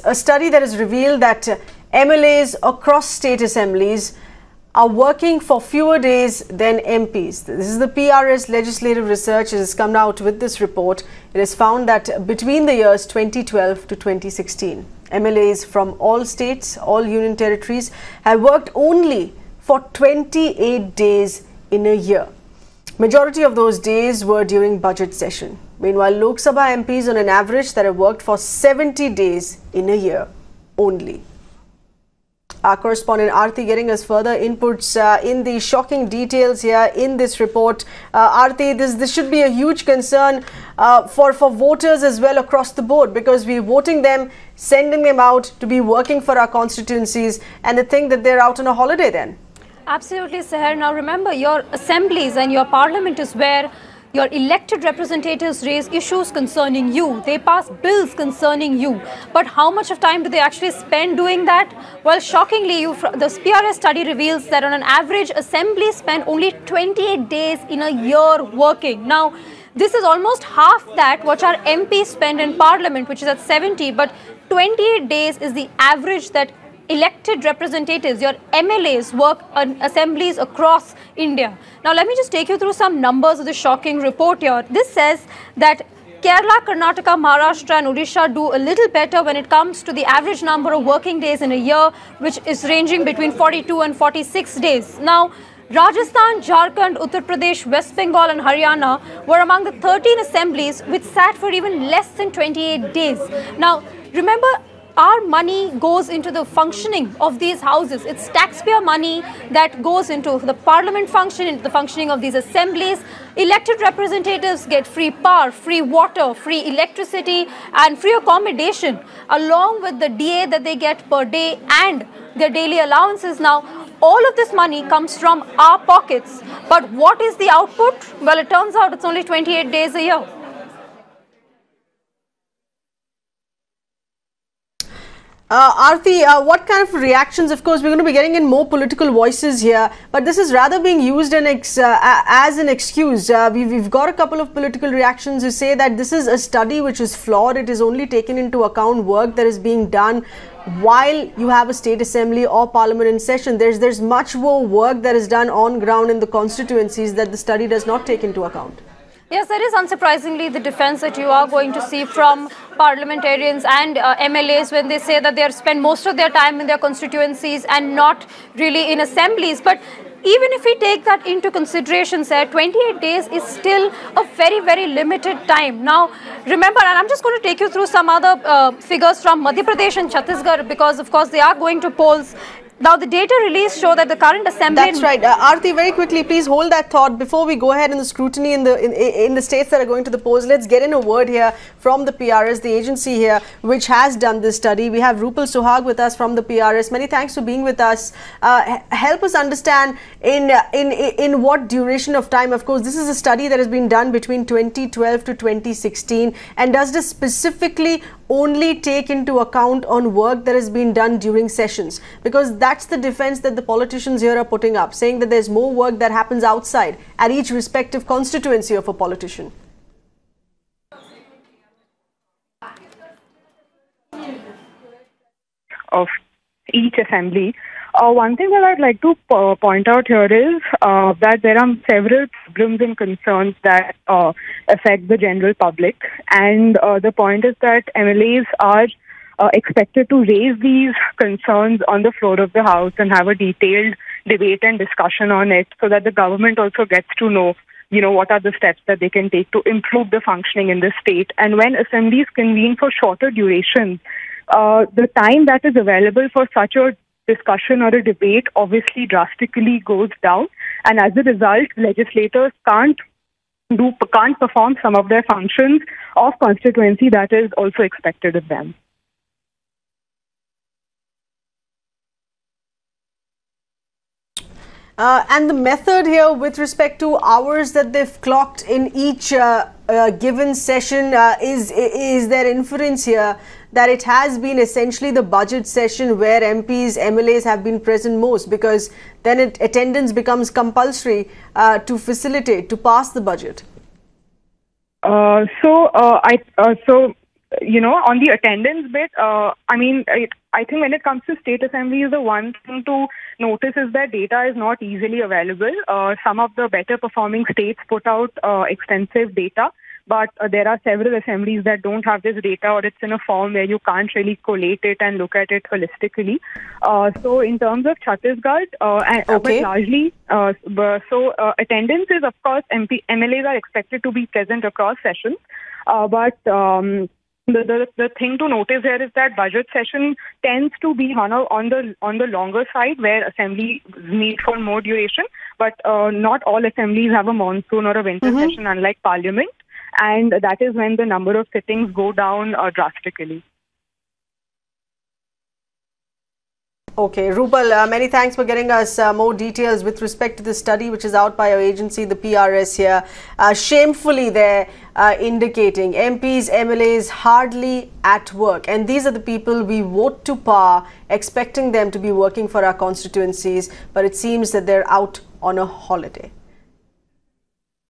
A study that has revealed that MLAs across state assemblies are working for fewer days than MPs. This is the PRS Legislative Research. It has come out with this report. It has found that between the years 2012 to 2016, MLAs from all states, all union territories have worked only for 28 days in a year. Majority of those days were during budget session. Meanwhile, Lok Sabha MPs on an average that have worked for 70 days in a year only. Our correspondent Aarti getting us further inputs in the shocking details here in this report. Aarti, this should be a huge concern for voters as well across the board, because we're voting them, sending them out to be working for our constituencies, and they think that they're out on a holiday then. Absolutely, Seher. Now remember, your assemblies and your parliament is where your elected representatives raise issues concerning you. They pass bills concerning you. But how much of time do they actually spend doing that? Well, shockingly, the PRS study reveals that on an average, assemblies spend only 28 days in a year working. Now, this is almost half that what our MPs spend in parliament, which is at 70. But 28 days is the average that elected representatives, your MLAs, work on assemblies across India. Now, let me just take you through some numbers of the shocking report here. This says that Kerala, Karnataka, Maharashtra and Odisha do a little better when it comes to the average number of working days in a year, which is ranging between 42 and 46 days. Now, Rajasthan, Jharkhand, Uttar Pradesh, West Bengal and Haryana were among the 13 assemblies which sat for even less than 28 days. Now, remember, our money goes into the functioning of these houses. It's taxpayer money that goes into the parliament function, into the functioning of these assemblies. Elected representatives get free power, free water, free electricity and free accommodation, along with the DA that they get per day and their daily allowances. Now, all of this money comes from our pockets. But what is the output? Well, it turns out it's only 28 days a year. Aarti, what kind of reactions? Of course, we're going to be getting in more political voices here, but this is rather being used as an excuse. We've got a couple of political reactions who say that this is a study which is flawed. It is only taken into account work that is being done while you have a state assembly or parliament in session. There's much more work that is done on ground in the constituencies that the study does not take into account. Yes, that is unsurprisingly the defense that you are going to see from parliamentarians and MLAs when they say that they spend most of their time in their constituencies and not really in assemblies. But even if we take that into consideration, sir, 28 days is still a very, very limited time. Now, remember, and I'm just going to take you through some other figures from Madhya Pradesh and Chhattisgarh, because, of course, they are going to polls. Now, the data released show that the current assembly... That's right. Aarti, very quickly, please hold that thought before we go ahead in the scrutiny in the states that are going to the polls. Let's get in a word here from the PRS, the agency here, which has done this study. We have Rupal Suhag with us from the PRS. Many thanks for being with us. Help us understand in what duration of time. Of course, this is a study that has been done between 2012 to 2016. And does this specifically only take into account on work that has been done during sessions? Because that's the defense that the politicians here are putting up, saying that there's more work that happens outside at each respective constituency of a politician. Of each assembly. One thing that I'd like to point out here is that there are several problems and concerns that affect the general public, and the point is that MLAs are expected to raise these concerns on the floor of the House and have a detailed debate and discussion on it, so that the government also gets to know, what are the steps that they can take to improve the functioning in the state. And when assemblies convene for shorter durations, the time that is available for such a discussion or a debate obviously drastically goes down, and as a result, legislators can't perform some of their functions of constituency that is also expected of them. And the method here with respect to hours that they've clocked in each given session, is there inference here that it has been essentially the budget session where MPs, MLAs have been present most, because then attendance becomes compulsory to facilitate, to pass the budget? So on the attendance bit, I think when it comes to state assemblies, the one thing to notice is that data is not easily available. Some of the better performing states put out extensive data, but there are several assemblies that don't have this data, or it's in a form where you can't really collate it and look at it holistically. So in terms of Chhattisgarh, but largely, attendance is, of course, MLAs are expected to be present across sessions, but the thing to notice here is that budget session tends to be on the longer side, where assemblies meet for more duration, but not all assemblies have a monsoon or a winter session, unlike Parliament. And that is when the number of sittings go down drastically. Okay, Rupal, many thanks for getting us more details with respect to this study which is out by our agency, the PRS here. Shamefully, they're indicating MPs, MLAs hardly at work. And these are the people we vote to power, expecting them to be working for our constituencies. But it seems that they're out on a holiday.